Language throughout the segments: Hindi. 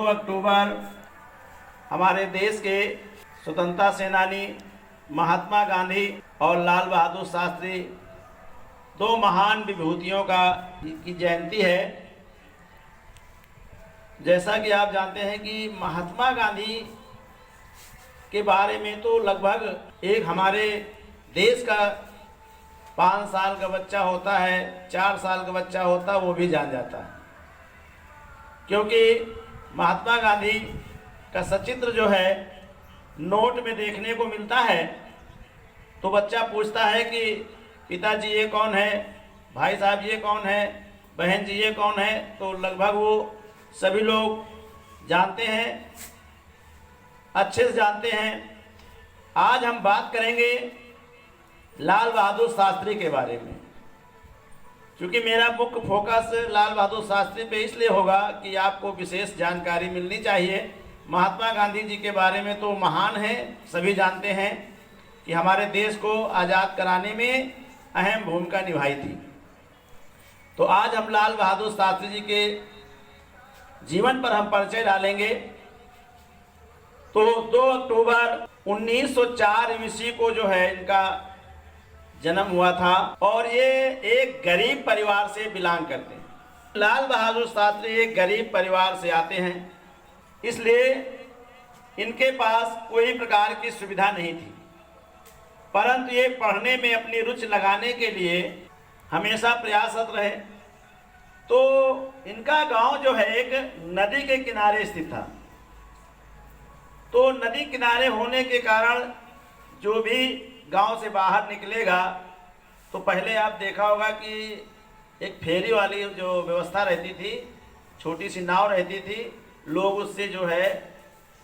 अक्टूबर हमारे देश के स्वतंत्रता सेनानी महात्मा गांधी और लाल बहादुर शास्त्री दो महान विभूतियों की जयंती है। जैसा कि आप जानते हैं कि महात्मा गांधी के बारे में तो लगभग एक हमारे देश का 5 साल का बच्चा होता है, 4 साल का बच्चा होता है, वो भी जान जाता है, क्योंकि महात्मा गांधी का सचित्र जो है नोट में देखने को मिलता है। तो बच्चा पूछता है कि पिताजी ये कौन है, भाई साहब ये कौन है, बहन जी ये कौन है, तो लगभग वो सभी लोग जानते हैं, अच्छे से जानते हैं। आज हम बात करेंगे लाल बहादुर शास्त्री के बारे में, क्योंकि मेरा मुख्य फोकस लाल बहादुर शास्त्री पे इसलिए होगा कि आपको विशेष जानकारी मिलनी चाहिए। महात्मा गांधी जी के बारे में तो महान है, सभी जानते हैं कि हमारे देश को आज़ाद कराने में अहम भूमिका निभाई थी। तो आज हम लाल बहादुर शास्त्री जी के जीवन पर हम परिचय डालेंगे। तो 2 अक्टूबर 1904 ईस्वी को जो है इनका जन्म हुआ था और ये एक गरीब परिवार से बिलोंग करते हैं। लाल बहादुर शास्त्री एक गरीब परिवार से आते हैं, इसलिए इनके पास कोई प्रकार की सुविधा नहीं थी, परंतु ये पढ़ने में अपनी रुचि लगाने के लिए हमेशा प्रयासरत रहे। तो इनका गांव जो है एक नदी के किनारे स्थित था। तो नदी किनारे होने के कारण जो भी गांव से बाहर निकलेगा तो पहले आप देखा होगा कि एक फेरी वाली जो व्यवस्था रहती थी, छोटी सी नाव रहती थी, लोग उससे जो है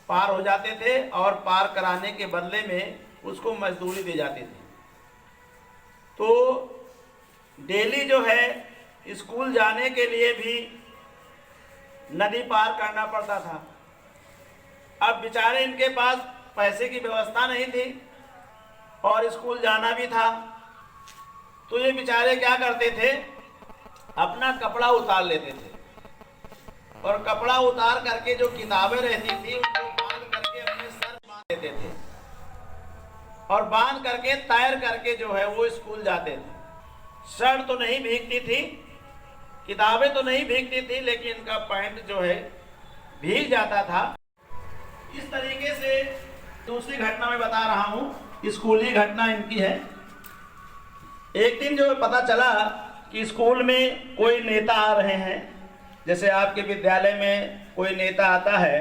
पार हो जाते थे और पार कराने के बदले में उसको मजदूरी दी जाती थी। तो डेली जो है स्कूल जाने के लिए भी नदी पार करना पड़ता था। अब बेचारे इनके पास पैसे की व्यवस्था नहीं थी और स्कूल जाना भी था, तो ये बेचारे क्या करते थे, अपना कपड़ा उतार लेते थे और कपड़ा उतार करके जो किताबें रहती थी उनको बांध करके अपने सर बांध देते थे और बांध करके तैर करके जो है वो स्कूल जाते थे। शर्ट तो नहीं भीगती थी, किताबें तो नहीं भीगती थी, लेकिन इनका पैंट जो है भीग जाता था। इस तरीके से दूसरी घटना मैं बता रहा हूँ, स्कूली घटना इनकी है। एक दिन जो पता चला कि स्कूल में कोई नेता आ रहे हैं, जैसे आपके विद्यालय में कोई नेता आता है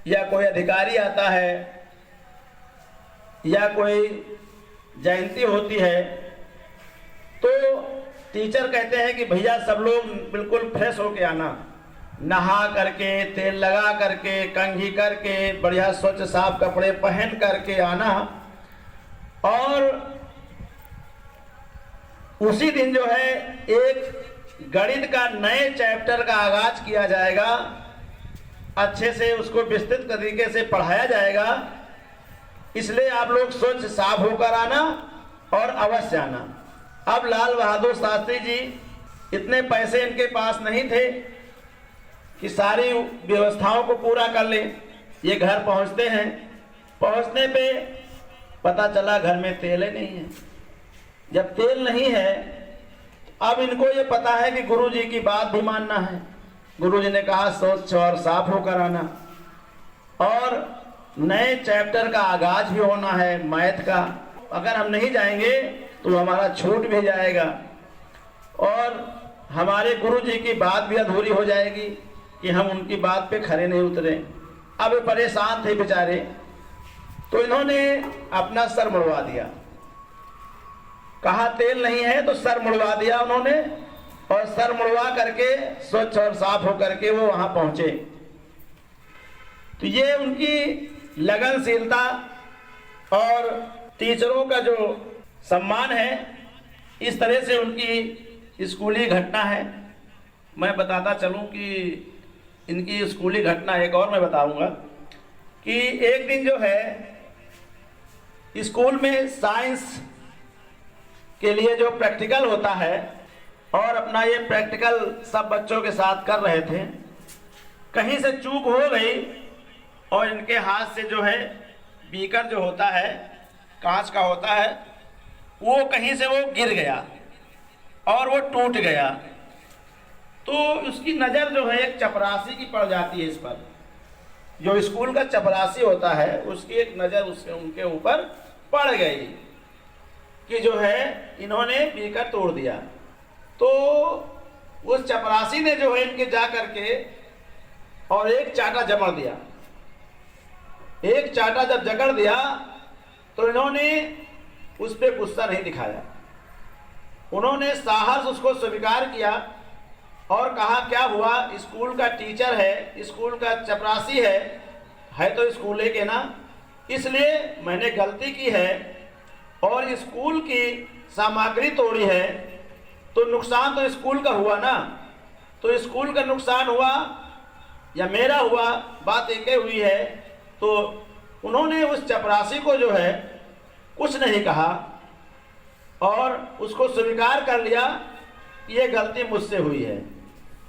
या कोई अधिकारी आता है या कोई जयंती होती है, तो टीचर कहते हैं कि भैया सब लोग बिल्कुल फ्रेश होके आना, नहा करके, तेल लगा करके, कंघी करके, बढ़िया स्वच्छ साफ कपड़े पहन करके आना। और उसी दिन जो है एक गणित का नए चैप्टर का आगाज किया जाएगा, अच्छे से उसको विस्तृत तरीके से पढ़ाया जाएगा, इसलिए आप लोग स्वच्छ साफ होकर आना और अवश्य आना। अब लाल बहादुर शास्त्री जी, इतने पैसे इनके पास नहीं थे कि सारी व्यवस्थाओं को पूरा कर ले। ये घर पहुंचते हैं, पहुंचने पे पता चला घर में तेल ही नहीं है। जब तेल नहीं है, अब इनको ये पता है कि गुरुजी की बात भी मानना है। गुरुजी ने कहा स्वच्छ और साफ होकर आना और नए चैप्टर का आगाज भी होना है मैथ का। अगर हम नहीं जाएंगे तो हमारा छूट भी जाएगा और हमारे गुरुजी की बात भी अधूरी हो जाएगी कि हम उनकी बात पे खरे नहीं उतरे। अब ये परेशान थे बेचारे, तो इन्होंने अपना सर मुड़वा दिया। कहा तेल नहीं है तो सर मुड़वा दिया उन्होंने, और सर मुड़वा करके स्वच्छ और साफ होकर के वो वहां पहुंचे। तो ये उनकी लगनशीलता और टीचरों का जो सम्मान है, इस तरह से उनकी स्कूली घटना है। मैं बताता चलूं कि इनकी स्कूली घटना एक और मैं बताऊंगा कि एक दिन जो है स्कूल में साइंस के लिए जो प्रैक्टिकल होता है, और अपना ये प्रैक्टिकल सब बच्चों के साथ कर रहे थे, कहीं से चूक हो गई और इनके हाथ से जो है बीकर जो होता है, कांच का होता है, वो कहीं से वो गिर गया और वो टूट गया। तो उसकी नज़र जो है एक चपरासी की पड़ जाती है इस पर। जो स्कूल का चपरासी होता है उसकी एक नज़र उसके उनके ऊपर पड़ गई कि जो है इन्होंने बीकर तोड़ दिया। तो उस चपरासी ने जो है इनके जा करके और एक चाटा जमड़ दिया। एक चाटा जब जकड़ दिया तो इन्होंने उस पर गुस्सा नहीं दिखाया। उन्होंने साहस उसको स्वीकार किया और कहा क्या हुआ, स्कूल का टीचर है, स्कूल का चपरासी है तो स्कूल के ना, इसलिए मैंने गलती की है और स्कूल की सामग्री तोड़ी है, तो नुकसान तो स्कूल का हुआ ना। तो स्कूल का नुकसान हुआ या मेरा हुआ, बात एक ही हुई है। तो उन्होंने उस चपरासी को जो है कुछ नहीं कहा और उसको स्वीकार कर लिया कि ये गलती मुझसे हुई है।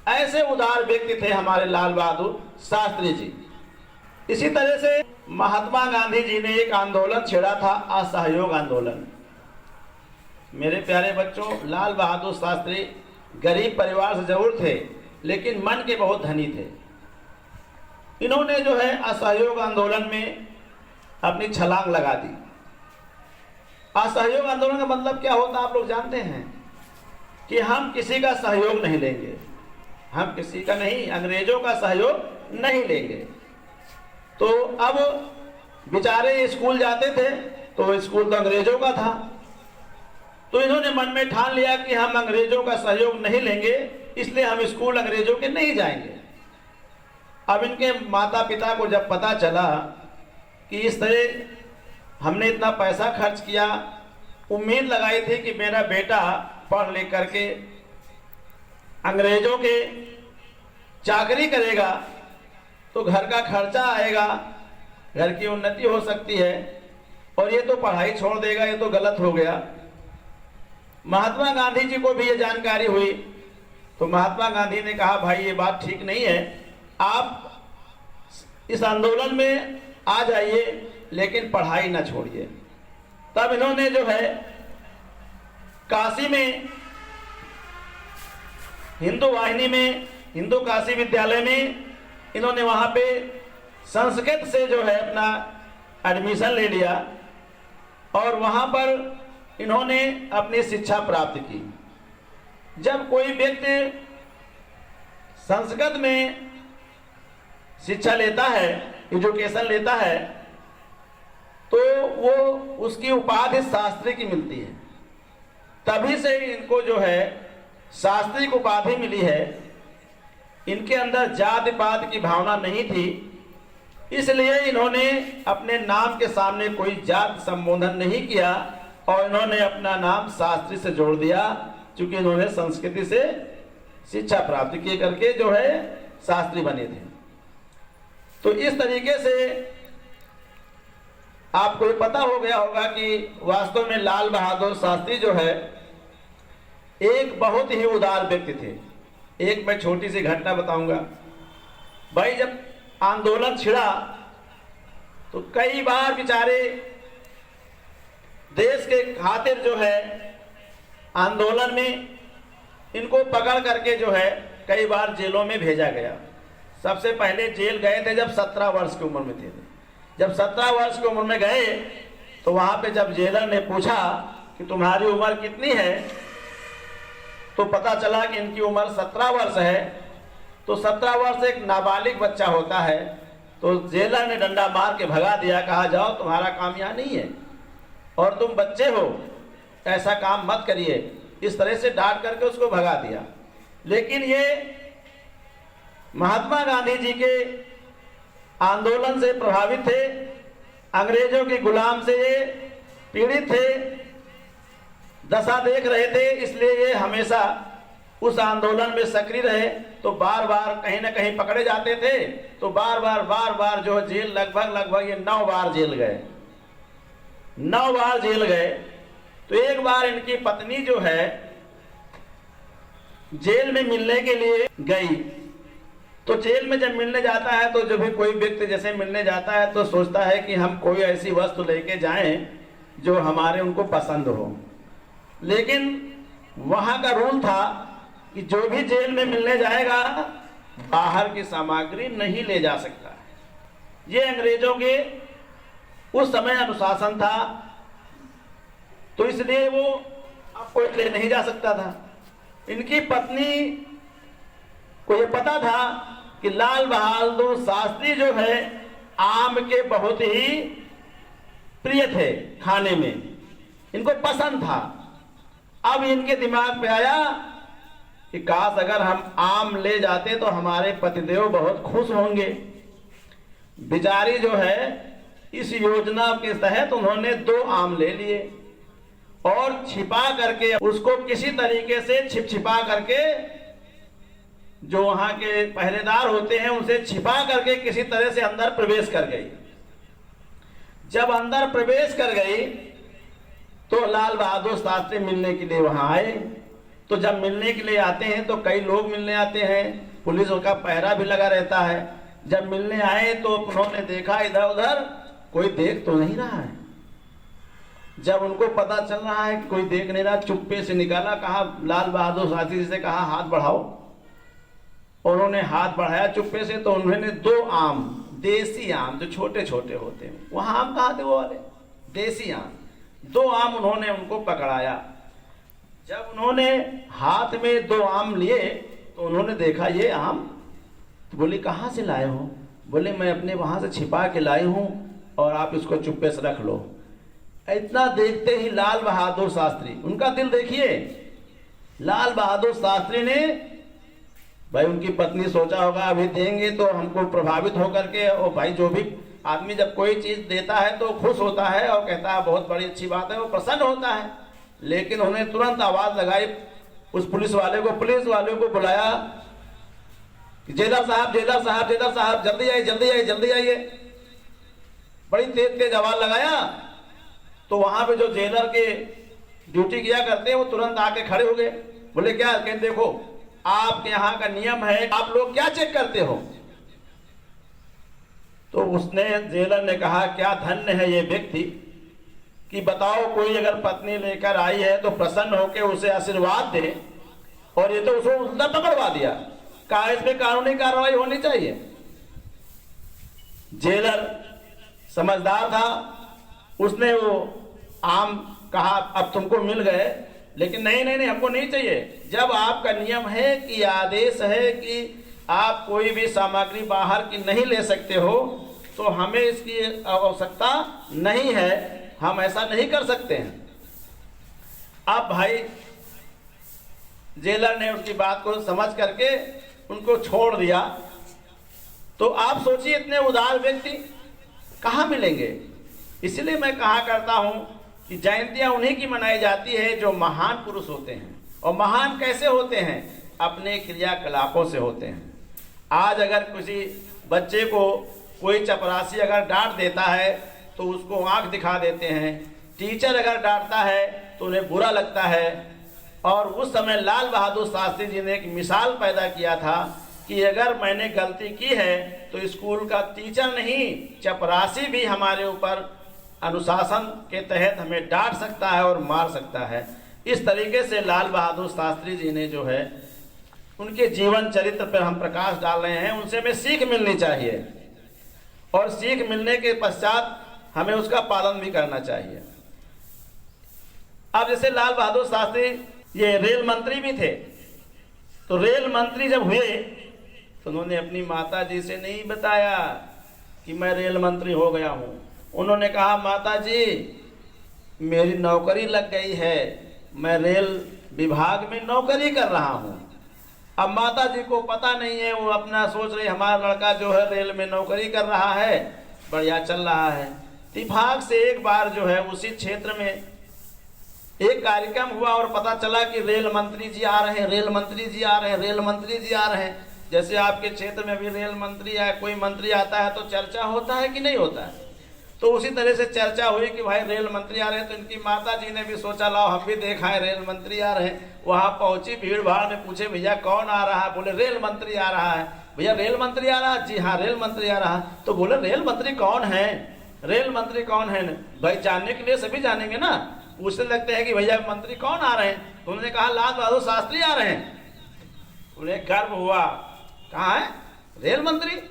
ऐसे उदार व्यक्ति थे हमारे लाल बहादुर शास्त्री जी। इसी तरह से महात्मा गांधी जी ने एक आंदोलन छेड़ा था, असहयोग आंदोलन। मेरे प्यारे बच्चों, लाल बहादुर शास्त्री गरीब परिवार से जरूर थे लेकिन मन के बहुत धनी थे। इन्होंने जो है असहयोग आंदोलन में अपनी छलांग लगा दी। असहयोग आंदोलन का मतलब क्या होता है आप लोग जानते हैं कि हम किसी का सहयोग नहीं लेंगे, हम किसी का नहीं, अंग्रेजों का सहयोग नहीं लेंगे। तो अब बेचारे स्कूल जाते थे तो स्कूल तो अंग्रेजों का था, तो इन्होंने मन में ठान लिया कि हम अंग्रेजों का सहयोग नहीं लेंगे, इसलिए हम स्कूल अंग्रेजों के नहीं जाएंगे। अब इनके माता पिता को जब पता चला कि इस तरह हमने इतना पैसा खर्च किया, उम्मीद लगाई थी कि मेरा बेटा पढ़ लिख करके अंग्रेजों के चाकरी करेगा तो घर का खर्चा आएगा, घर की उन्नति हो सकती है, और ये तो पढ़ाई छोड़ देगा, ये तो गलत हो गया। महात्मा गांधी जी को भी ये जानकारी हुई तो महात्मा गांधी ने कहा भाई ये बात ठीक नहीं है, आप इस आंदोलन में आ जाइए लेकिन पढ़ाई ना छोड़िए। तब इन्होंने जो है काशी में हिंदू वाहिनी में, हिंदू काशी विद्यालय में इन्होंने वहाँ पे संस्कृत से जो है अपना एडमिशन ले लिया और वहाँ पर इन्होंने अपनी शिक्षा प्राप्त की। जब कोई व्यक्ति संस्कृत में शिक्षा लेता है, एजुकेशन लेता है, तो वो उसकी उपाधि शास्त्री की मिलती है। तभी से इनको जो है शास्त्री की उपाधि मिली है। इनके अंदर जाति पात की भावना नहीं थी, इसलिए इन्होंने अपने नाम के सामने कोई जात संबोधन नहीं किया और इन्होंने अपना नाम शास्त्री से जोड़ दिया, क्योंकि इन्होंने संस्कृति से शिक्षा प्राप्त किए करके जो है शास्त्री बने थे। तो इस तरीके से आपको पता हो गया होगा कि वास्तव में लाल बहादुर शास्त्री जो है एक बहुत ही उदार व्यक्ति थे। एक मैं छोटी सी घटना बताऊंगा। भाई जब आंदोलन छिड़ा तो कई बार बेचारे देश के खातिर जो है आंदोलन में इनको पकड़ करके जो है कई बार जेलों में भेजा गया। सबसे पहले जेल गए थे जब 17 वर्ष की उम्र में थे। जब 17 वर्ष की उम्र में गए तो वहां पे जब जेलर ने पूछा कि तुम्हारी उम्र कितनी है, तो पता चला कि इनकी उम्र 17 वर्ष है। तो 17 वर्ष एक नाबालिग बच्चा होता है, तो जेलर ने डंडा मार के भगा दिया, कहा जाओ तुम्हारा काम यहाँ नहीं है और तुम बच्चे हो, ऐसा काम मत करिए। इस तरह से डांट करके उसको भगा दिया। लेकिन ये महात्मा गांधी जी के आंदोलन से प्रभावित थे, अंग्रेजों के गुलाम से ये पीड़ित थे, दशा देख रहे थे, इसलिए ये हमेशा उस आंदोलन में सक्रिय रहे। तो बार बार कहीं ना कहीं पकड़े जाते थे, तो बार बार जो जेल लगभग ये 9 बार जेल गए, 9 बार जेल गए। तो एक बार इनकी पत्नी जो है जेल में मिलने के लिए गई, तो जेल में जब मिलने जाता है तो जब भी कोई व्यक्ति जैसे मिलने जाता है तो सोचता है कि हम कोई ऐसी वस्तु लेके जाएं जो हमारे उनको पसंद हो। लेकिन वहां का रूल था कि जो भी जेल में मिलने जाएगा बाहर की सामग्री नहीं ले जा सकता। ये अंग्रेजों के उस समय अनुशासन था, तो इसलिए वो अब कोई ले नहीं जा सकता था। इनकी पत्नी को ये पता था कि लाल बहादुर शास्त्री जो है आम के बहुत ही प्रिय थे, खाने में इनको पसंद था। अब इनके दिमाग पे आया कि काश अगर हम आम ले जाते तो हमारे पतिदेव बहुत खुश होंगे। बेचारी जो है इस योजना के तहत उन्होंने 2 आम ले लिए और छिपा करके उसको किसी तरीके से छिपा करके, जो वहां के पहरेदार होते हैं उनसे छिपा करके किसी तरह से अंदर प्रवेश कर गई। जब अंदर प्रवेश कर गई तो लाल बहादुर शास्त्री मिलने के लिए वहां आए। तो जब मिलने के लिए आते हैं तो कई लोग मिलने आते हैं, पुलिस का पहरा भी लगा रहता है। जब मिलने आए तो उन्होंने देखा इधर उधर कोई देख तो नहीं रहा है। जब उनको पता चल रहा है कि कोई देख नहीं रहा, चुप्पे से निकाला, कहा लाल बहादुर शास्त्री से कहा हाथ बढ़ाओ। उन्होंने हाथ बढ़ाया चुप्पे से, तो उन्होंने 2 आम, देसी आम जो छोटे छोटे होते हैं, वहां आम कहाँ थे वो वाले देसी आम, 2 आम उन्होंने उनको पकड़ाया। जब उन्होंने हाथ में 2 आम लिए तो उन्होंने देखा ये आम, तो बोले कहाँ से लाए हो? बोले मैं अपने वहां से छिपा के लाई हूं और आप इसको चुप्पे से रख लो। इतना देखते ही लाल बहादुर शास्त्री, उनका दिल देखिए, लाल बहादुर शास्त्री ने, भाई उनकी पत्नी सोचा होगा अभी देंगे तो हमको प्रभावित होकर के, और भाई जो भी आदमी जब कोई चीज देता है तो खुश होता है और कहता है बहुत बड़ी अच्छी बात है, वो प्रसन्न होता है। लेकिन उन्होंने तुरंत आवाज लगाई उस पुलिस वाले को बुलाया, जेलर साहब जेलर साहब जेलर साहब जल्दी आइए जल्दी आइए जल्दी आइए। बड़ी तेज तेज आवाज लगाया तो वहां पे जो जेलर के ड्यूटी किया करते हैं वो तुरंत आके खड़े हो गए। बोले क्या? कहते देखो आपके यहाँ का नियम है, आप लोग क्या चेक करते हो? तो उसने, जेलर ने कहा क्या धन्य है ये व्यक्ति कि बताओ कोई अगर पत्नी लेकर आई है तो प्रसन्न होकर उसे आशीर्वाद दे, और ये तो उसको उल्टा पकड़वा दिया। कहा इसमें कानूनी कार्रवाई होनी चाहिए। जेलर समझदार था, उसने वो आम कहा अब तुमको मिल गए, लेकिन नहीं नहीं नहीं हमको नहीं चाहिए। जब आपका नियम है कि आदेश है कि आप कोई भी सामग्री बाहर की नहीं ले सकते हो, तो हमें इसकी आवश्यकता नहीं है, हम ऐसा नहीं कर सकते हैं। अब भाई जेलर ने उनकी बात को समझ करके उनको छोड़ दिया। तो आप सोचिए इतने उदार व्यक्ति कहाँ मिलेंगे। इसलिए मैं कहा करता हूं कि जयंतियां उन्हीं की मनाई जाती है जो महान पुरुष होते हैं। और महान कैसे होते हैं? अपने क्रियाकलापों से होते हैं। आज अगर किसी बच्चे को कोई चपरासी अगर डांट देता है तो उसको आंख दिखा देते हैं, टीचर अगर डांटता है तो उन्हें बुरा लगता है। और उस समय लाल बहादुर शास्त्री जी ने एक मिसाल पैदा किया था कि अगर मैंने गलती की है तो स्कूल का टीचर नहीं, चपरासी भी हमारे ऊपर अनुशासन के तहत हमें डांट सकता है और मार सकता है। इस तरीके से लाल बहादुर शास्त्री जी ने जो है उनके जीवन चरित्र पर हम प्रकाश डाल रहे हैं। उनसे हमें सीख मिलनी चाहिए और सीख मिलने के पश्चात हमें उसका पालन भी करना चाहिए। अब जैसे लाल बहादुर शास्त्री ये रेल मंत्री भी थे, तो रेल मंत्री जब हुए तो उन्होंने अपनी माता जी से नहीं बताया कि मैं रेल मंत्री हो गया हूँ। उन्होंने कहा माता जी मेरी नौकरी लग गई है, मैं रेल विभाग में नौकरी कर रहा हूँ। अब माता जी को पता नहीं है, वो अपना सोच रही हमारा लड़का जो है रेल में नौकरी कर रहा है, बढ़िया चल रहा है। इत्तेफाक से एक बार जो है उसी क्षेत्र में एक कार्यक्रम हुआ और पता चला कि रेल मंत्री जी आ रहे हैं, रेल मंत्री जी आ रहे हैं, रेल मंत्री जी आ रहे हैं। जैसे आपके क्षेत्र में भी रेल मंत्री या कोई मंत्री आता है तो चर्चा होता है कि नहीं होता है? तो उसी तरह से चर्चा हुई कि भाई रेल मंत्री आ रहे हैं। तो इनकी माता जी ने भी सोचा लाओ हम भी देखाएं रेल मंत्री आ रहे हैं। वहां पहुंची, भीड़ भाड़ में पूछे भैया कौन आ रहा है? बोले रेल मंत्री आ रहा है। भैया रेल मंत्री आ रहा, जी हाँ रेल मंत्री आ रहा। तो बोले रेल मंत्री कौन है, रेल मंत्री कौन है? भाई जानने के लिए सभी जानेंगे ना, पूछने लगते हैं कि भैया मंत्री कौन आ रहे हैं? तो उन्होंने कहा लाल बहादुर शास्त्री आ रहे हैं। उन्हें गर्व हुआ, कहाँ है रेल मंत्री,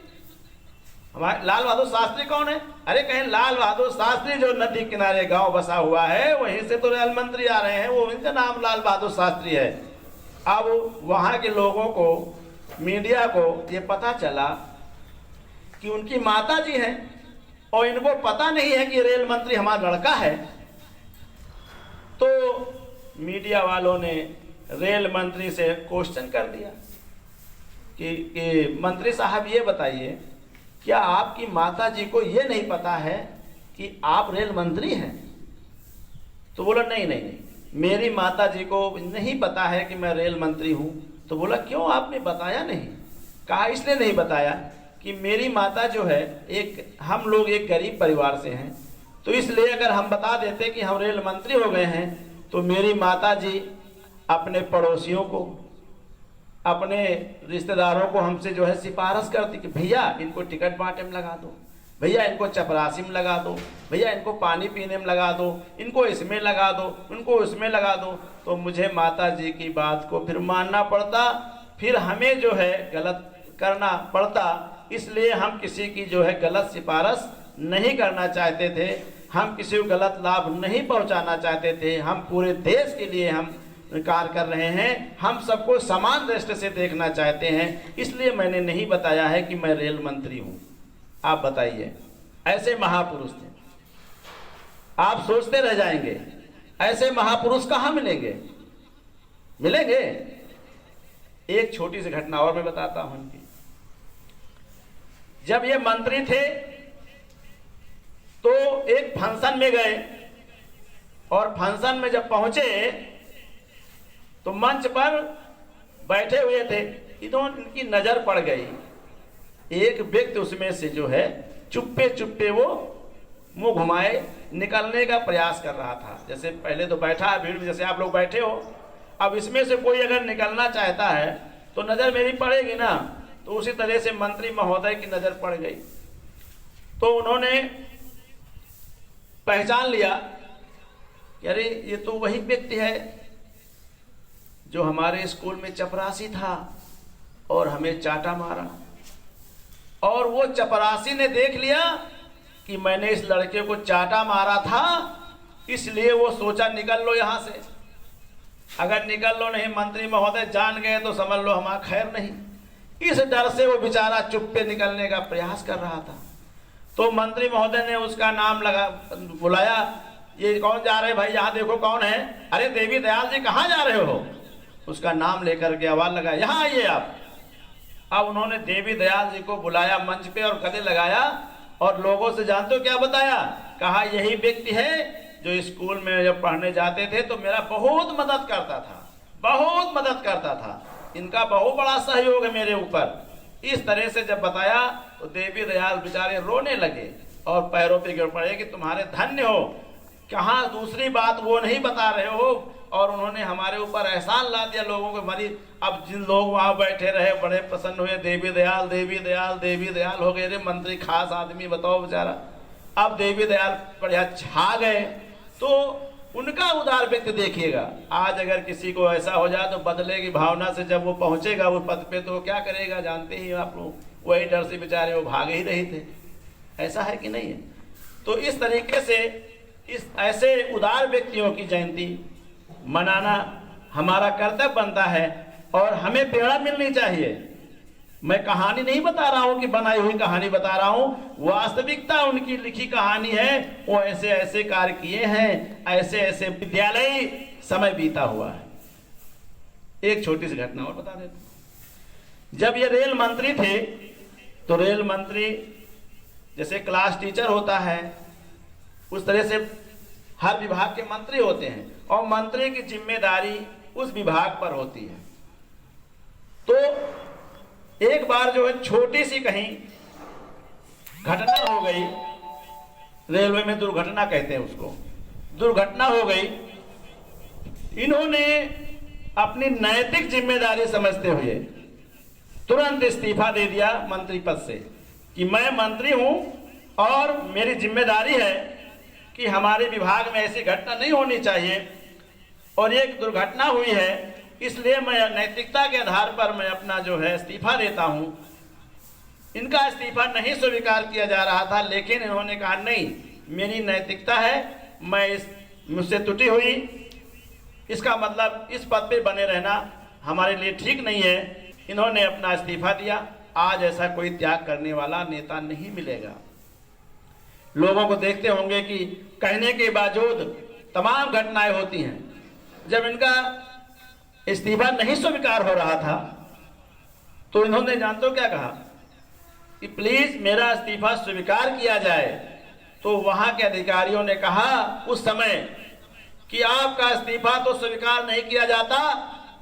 हमारे लाल बहादुर शास्त्री कौन है? अरे कहें लाल बहादुर शास्त्री जो नदी किनारे गांव बसा हुआ है वहीं से तो रेल मंत्री आ रहे हैं, वो इनका नाम लाल बहादुर शास्त्री है। अब वहां के लोगों को, मीडिया को ये पता चला कि उनकी माता जी हैं और इनको पता नहीं है कि रेल मंत्री हमारा लड़का है। तो मीडिया वालों ने रेल मंत्री से क्वेश्चन कर दिया कि मंत्री साहब ये बताइए, क्या आपकी माता जी को ये नहीं पता है कि आप रेल मंत्री हैं? तो बोला नहीं नहीं नहीं, मेरी माता जी को नहीं पता है कि मैं रेल मंत्री हूं। तो बोला क्यों आपने बताया नहीं? कहा इसलिए नहीं बताया कि मेरी माता जो है, हम लोग एक गरीब परिवार से हैं, तो इसलिए अगर हम बता देते कि हम रेल मंत्री हो गए हैं तो मेरी माता जी अपने पड़ोसियों को, अपने रिश्तेदारों को हमसे जो है सिफारिश करती कि भैया इनको टिकट बांटे में लगा दो, भैया इनको चपरासी में लगा दो, भैया इनको पानी पीने में लगा दो, इनको इसमें लगा दो, उनको उसमें लगा दो। तो मुझे माता जी की बात को फिर मानना पड़ता, फिर हमें जो है गलत करना पड़ता। इसलिए हम किसी की जो है गलत सिफारिश नहीं करना चाहते थे, हम किसी को गलत लाभ नहीं पहुंचाना चाहते थे। हम पूरे देश के लिए हम कार्य कर रहे हैं, हम सबको समान दृष्टि से देखना चाहते हैं, इसलिए मैंने नहीं बताया है कि मैं रेल मंत्री हूं। आप बताइए, ऐसे महापुरुष थे, आप सोचते रह जाएंगे ऐसे महापुरुष कहां मिलेंगे? मिलेंगे? एक छोटी सी घटना और मैं बताता हूं इनकी। जब ये मंत्री थे तो एक फंक्शन में गए और फंक्शन में जब पहुंचे तो मंच पर बैठे हुए थे, इनकी नजर पड़ गई, एक व्यक्ति उसमें से जो है चुप्पे चुप्पे वो मुंह घुमाए निकलने का प्रयास कर रहा था। जैसे पहले तो बैठा है भीड़ में, जैसे आप लोग बैठे हो, अब इसमें से कोई अगर निकलना चाहता है तो नजर मेरी पड़ेगी ना, तो उसी तरह से मंत्री महोदय की नजर पड़ गई। तो उन्होंने पहचान लिया कि अरे ये तो वही व्यक्ति है जो हमारे स्कूल में चपरासी था और हमें चाटा मारा। और वो चपरासी ने देख लिया कि मैंने इस लड़के को चाटा मारा था, इसलिए वो सोचा निकल लो यहां से। अगर निकल लो नहीं, मंत्री महोदय जान गए तो समझ लो हमारा खैर नहीं। इस डर से वो बेचारा चुप्पे निकलने का प्रयास कर रहा था। तो मंत्री महोदय ने उसका नाम बुलाया, ये कौन जा रहे भाई, यहाँ देखो कौन है? अरे देवी दयाल जी कहाँ जा रहे हो? उसका नाम लेकर के आवाज लगाया, यहाँ आइए आप। अब उन्होंने देवी दयाल जी को बुलाया मंच पे और गले लगाया और लोगों से जानते हो क्या बताया? कहा यही व्यक्ति है जो स्कूल में जब पढ़ने जाते थे तो मेरा बहुत मदद करता था, बहुत मदद करता था, इनका बहुत बड़ा सहयोग है मेरे ऊपर। इस तरह से जब बताया तो देवी दयाल बेचारे रोने लगे और पैरों पे गिर पड़े कि तुम्हारे धन्य हो, कहाँ दूसरी बात वो नहीं बता रहे हो, और उन्होंने हमारे ऊपर एहसान ला दिया लोगों को। मरी अब जिन लोग वहां बैठे रहे बड़े प्रसन्न हुए, देवी दयाल देवी दयाल देवी दयाल हो गए। रे मंत्री खास आदमी बताओ बेचारा। अब देवी दयाल बढ़िया छा गए। तो उनका उदार व्यक्ति देखिएगा, आज अगर किसी को ऐसा हो जाए तो बदले की भावना से जब वो पहुंचेगा वो पद पे तो क्या करेगा जानते ही आप लोग, वही डर से बेचारे वो भाग ही रहे थे। ऐसा है कि नहीं है? तो इस तरीके से इस ऐसे उदार व्यक्तियों की जयंती मनाना हमारा कर्तव्य बनता है और हमें प्रेरणा मिलनी चाहिए। मैं कहानी नहीं बता रहा हूं कि बनाई हुई कहानी बता रहा हूं, वास्तविकता उनकी लिखी कहानी है। वो ऐसे ऐसे कार्य किए हैं, ऐसे ऐसे विद्यालय समय बीता हुआ है। एक छोटी सी घटना और बता देता हूं। जब ये रेल मंत्री थे तो रेल मंत्री जैसे क्लास टीचर होता है उस तरह से हर विभाग के मंत्री होते हैं और मंत्री की जिम्मेदारी उस विभाग पर होती है। तो एक बार जो है छोटी सी कहीं घटना हो गई, रेलवे में दुर्घटना कहते हैं उसको, दुर्घटना हो गई। इन्होंने अपनी नैतिक जिम्मेदारी समझते हुए तुरंत इस्तीफा दे दिया मंत्री पद से कि मैं मंत्री हूं और मेरी जिम्मेदारी है कि हमारे विभाग में ऐसी घटना नहीं होनी चाहिए और एक दुर्घटना हुई है, इसलिए मैं नैतिकता के आधार पर मैं अपना जो है इस्तीफा देता हूं। इनका इस्तीफा नहीं स्वीकार किया जा रहा था, लेकिन इन्होंने कहा नहीं, मेरी नैतिकता है, मैं मुझसे त्रुटि हुई, इसका मतलब इस पद पे बने रहना हमारे लिए ठीक नहीं है। इन्होंने अपना इस्तीफा दिया। आज ऐसा कोई त्याग करने वाला नेता नहीं मिलेगा। लोगों को देखते होंगे कि कहने के बावजूद तमाम घटनाएं होती हैं। जब इनका इस्तीफा नहीं स्वीकार हो रहा था तो इन्होंने जानते हो क्या कहा कि प्लीज मेरा इस्तीफा स्वीकार किया जाए। तो वहां के अधिकारियों ने कहा उस समय कि आपका इस्तीफा तो स्वीकार नहीं किया जाता,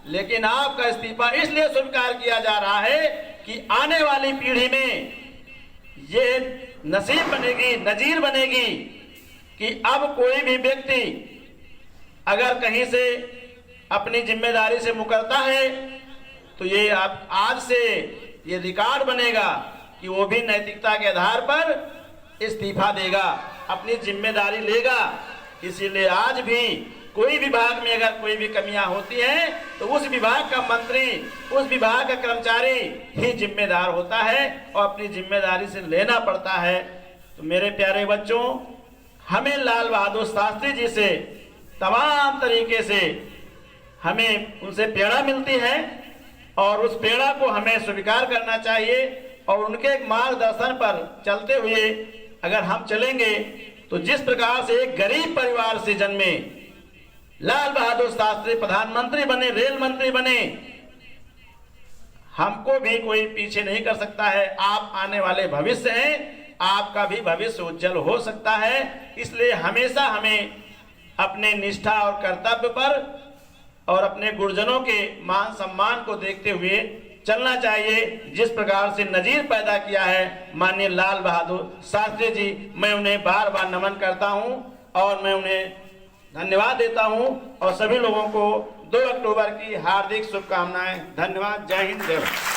लेकिन आपका इस्तीफा इसलिए स्वीकार किया जा रहा है कि आने वाली पीढ़ी में ये नसीब बनेगी, नजीर बनेगी कि अब कोई भी व्यक्ति अगर कहीं से अपनी जिम्मेदारी से मुकरता है तो ये आप आज से ये रिकॉर्ड बनेगा कि वो भी नैतिकता के आधार पर इस्तीफा देगा, अपनी जिम्मेदारी लेगा। इसीलिए आज भी कोई विभाग में अगर कोई भी कमियां होती हैं तो उस विभाग का मंत्री, उस विभाग का कर्मचारी ही जिम्मेदार होता है और अपनी जिम्मेदारी से लेना पड़ता है। तो मेरे प्यारे बच्चों, हमें लाल बहादुर शास्त्री जी से तमाम तरीके से हमें उनसे प्रेरणा मिलती है और उस प्रेरणा को हमें स्वीकार करना चाहिए और उनके मार्गदर्शन पर चलते हुए अगर हम चलेंगे तो जिस प्रकार से एक गरीब परिवार से जन्मे लाल बहादुर शास्त्री प्रधानमंत्री बने, रेल मंत्री बने, हमको भी कोई पीछे नहीं कर सकता है। आप आने वाले भविष्य हैं, आपका भी भविष्य उज्जवल हो सकता है। इसलिए हमेशा हमें अपने निष्ठा और कर्तव्य पर और अपने गुरुजनों के मान सम्मान को देखते हुए चलना चाहिए। जिस प्रकार से नजीर पैदा किया है माननीय लाल बहादुर शास्त्री जी, मैं उन्हें बार बार नमन करता हूं और मैं उन्हें धन्यवाद देता हूं और सभी लोगों को 2 अक्टूबर की हार्दिक शुभकामनाएं। धन्यवाद। जय हिंद, जय भारत।